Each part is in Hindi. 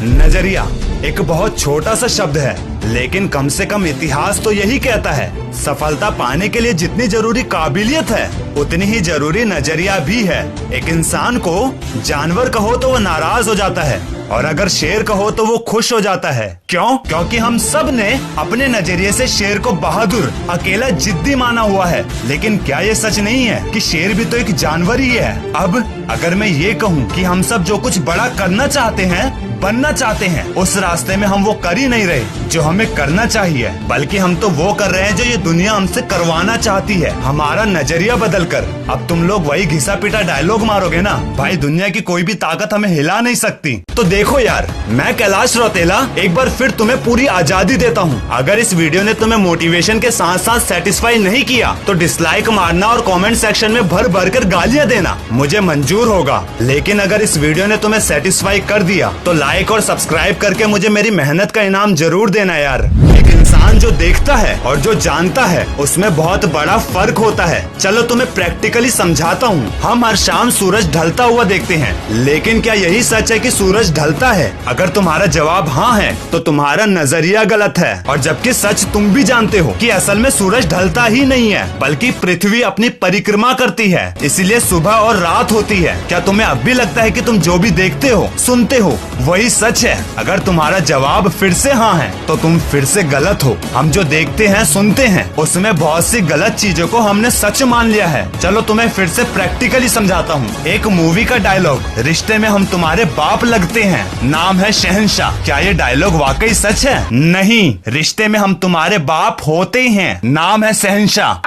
नजरिया एक बहुत छोटा सा शब्द है, लेकिन कम से कम इतिहास तो यही कहता है सफलता पाने के लिए जितनी जरूरी काबिलियत है उतनी ही जरूरी नजरिया भी है। एक इंसान को जानवर कहो तो वो नाराज हो जाता है और अगर शेर कहो तो वो खुश हो जाता है। क्यों? क्योंकि हम सब ने अपने नजरिए से शेर को बहादुर, अकेला, जिद्दी माना हुआ है। लेकिन क्या ये सच नहीं है कि शेर भी तो एक जानवर ही है? अब अगर मैं ये कहूँ कि हम सब जो कुछ बड़ा करना चाहते हैं, बनना चाहते हैं, उस रास्ते में हम वो कर ही नहीं रहे जो हमें करना चाहिए, बल्कि हम तो वो कर रहे हैं जो ये दुनिया हमसे करवाना चाहती है। हमारा नजरिया बदलकर अब तुम लोग वही घिसा पिटा डायलॉग मारोगे ना, भाई दुनिया की कोई भी ताकत हमें हिला नहीं सकती। तो देखो यार, मैं कैलाश रौतेला एक बार फिर तुम्हें पूरी आजादी देता हूँ। अगर इस वीडियो ने तुम्हें मोटिवेशन के साथ साथ सेटिस्फाई नहीं किया तो डिसलाइक मारना और कमेंट सेक्शन में भर भर कर गालियाँ देना मुझे मंजूर होगा। लेकिन अगर इस वीडियो ने तुम्हें सेटिस्फाई कर दिया तो लाइक और सब्सक्राइब करके मुझे मेरी मेहनत का इनाम जरूर देना यार। एक इंसान जो देखता है और जो जानता है उसमें बहुत बड़ा फर्क होता है। चलो तुम्हें प्रैक्टिकली समझाता हूँ। हम हर शाम सूरज ढलता हुआ देखते हैं, लेकिन क्या यही सच है कि सूरज ढलता है? अगर तुम्हारा जवाब हाँ है तो तुम्हारा नजरिया गलत है, और जबकि सच तुम भी जानते हो कि असल में सूरज ढलता ही नहीं है बल्कि पृथ्वी अपनी परिक्रमा करती है, इसीलिए सुबह और रात होती है। क्या तुम्हें अब भी लगता है कि तुम जो भी देखते हो, सुनते हो, वही सच है? अगर तुम्हारा जवाब फिर से हाँ है तो तुम फिर से गलत हो। हम जो देखते हैं, सुनते हैं, उसमें बहुत सी गलत चीजों को हमने सच मान लिया है। चलो तुम्हें फिर से प्रैक्टिकली समझाता हूँ। एक मूवी का डायलॉग, रिश्ते में हम तुम्हारे बाप लगते हैं, नाम है शहंशाह। क्या ये डायलॉग वाकई सच है? नहीं, रिश्ते में हम तुम्हारे बाप होते हैं, नाम है शहंशाह।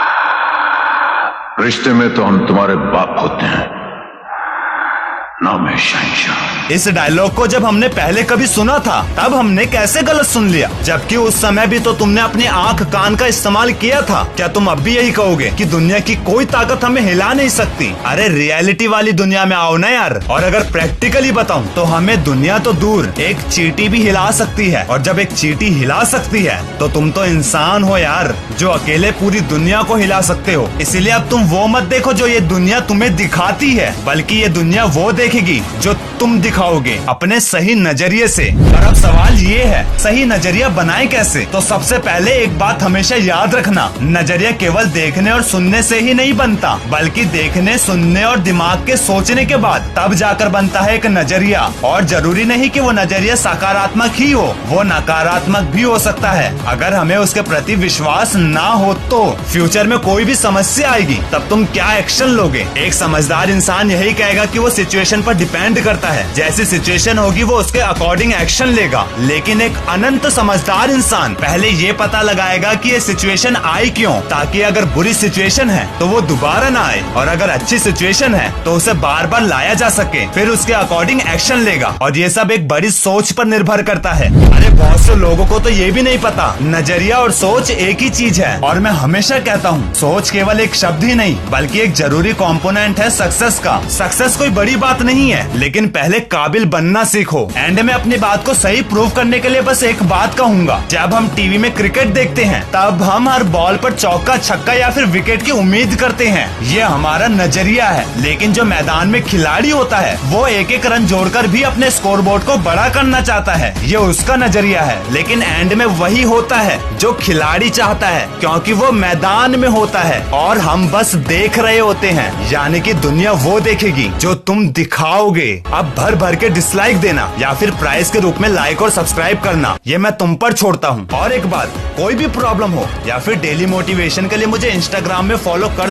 रिश्ते में तो हम तुम्हारे बाप होते हैं, नाम है शहंशाह। इस डायलॉग को जब हमने पहले कभी सुना था तब हमने कैसे गलत सुन लिया, जबकि उस समय भी तो तुमने अपनी आंख कान का इस्तेमाल किया था। क्या तुम अब भी यही कहोगे कि दुनिया की कोई ताकत हमें हिला नहीं सकती? अरे रियलिटी वाली दुनिया में आओ ना यार। और अगर प्रैक्टिकली बताऊं तो हमें दुनिया तो दूर, एक चींटी भी हिला सकती है, और जब एक चींटी हिला सकती है तो तुम तो इंसान हो यार, जो अकेले पूरी दुनिया को हिला सकते हो। इसीलिए अब तुम वो मत देखो जो ये दुनिया तुम्हें दिखाती है, बल्कि ये दुनिया वो देखेगी जो तुम दिखाओगे अपने सही नजरिए से। और अब सवाल ये है, सही नजरिया बनाए कैसे? तो सबसे पहले एक बात हमेशा याद रखना, नजरिया केवल देखने और सुनने से ही नहीं बनता, बल्कि देखने, सुनने और दिमाग के सोचने के बाद तब जाकर बनता है एक नजरिया। और जरूरी नहीं कि वो नजरिया सकारात्मक ही हो, वो नकारात्मक भी हो सकता है। अगर हमें उसके प्रति विश्वास ना हो तो फ्यूचर में कोई भी समस्या आएगी तब तुम क्या एक्शन लोगे? एक समझदार इंसान यही कहेगा कि वो सिचुएशन पर डिपेंड करता है, जैसी सिचुएशन होगी वो उसके अकॉर्डिंग एक्शन लेगा। लेकिन एक अनंत समझदार इंसान पहले ये पता लगाएगा कि ये सिचुएशन आई क्यों, ताकि अगर बुरी सिचुएशन है तो वो दोबारा ना आए, और अगर अच्छी सिचुएशन है तो उसे बार बार लाया जा सके, फिर उसके अकॉर्डिंग एक्शन लेगा। और ये सब एक बड़ी सोच पर निर्भर करता है। अरे बहुत से लोगों को तो ये भी नहीं पता नजरिया और सोच एक ही चीज है। और मैं हमेशा कहता हूँ, सोच केवल एक शब्द ही नहीं बल्कि एक जरूरी कॉम्पोनेंट है सक्सेस का। सक्सेस कोई बड़ी बात नहीं है, लेकिन पहले काबिल बनना सीखो। एंड में अपनी बात को सही प्रूव करने के लिए बस एक बात कहूंगा, जब हम टीवी में क्रिकेट देखते हैं तब हम हर बॉल पर चौका, छक्का या फिर विकेट की उम्मीद करते हैं, ये हमारा नजरिया है। लेकिन जो मैदान में खिलाड़ी होता है वो एक एक रन जोड़कर भी अपने स्कोरबोर्ड को बड़ा करना चाहता है, ये उसका नजरिया है। लेकिन एंड में वही होता है जो खिलाड़ी चाहता है, क्योंकि वो मैदान में होता है और हम बस देख रहे होते हैं। यानी कि दुनिया वो देखेगी जो तुम दिखाओगे। अब भर भर के डिसलाइक देना या फिर प्राइस के रूप में लाइक और सब्सक्राइब करना, ये मैं तुम पर छोड़ता हूँ। और एक बात, कोई भी प्रॉब्लम हो या फिर डेली मोटिवेशन के लिए मुझे इंस्टाग्राम में फॉलो कर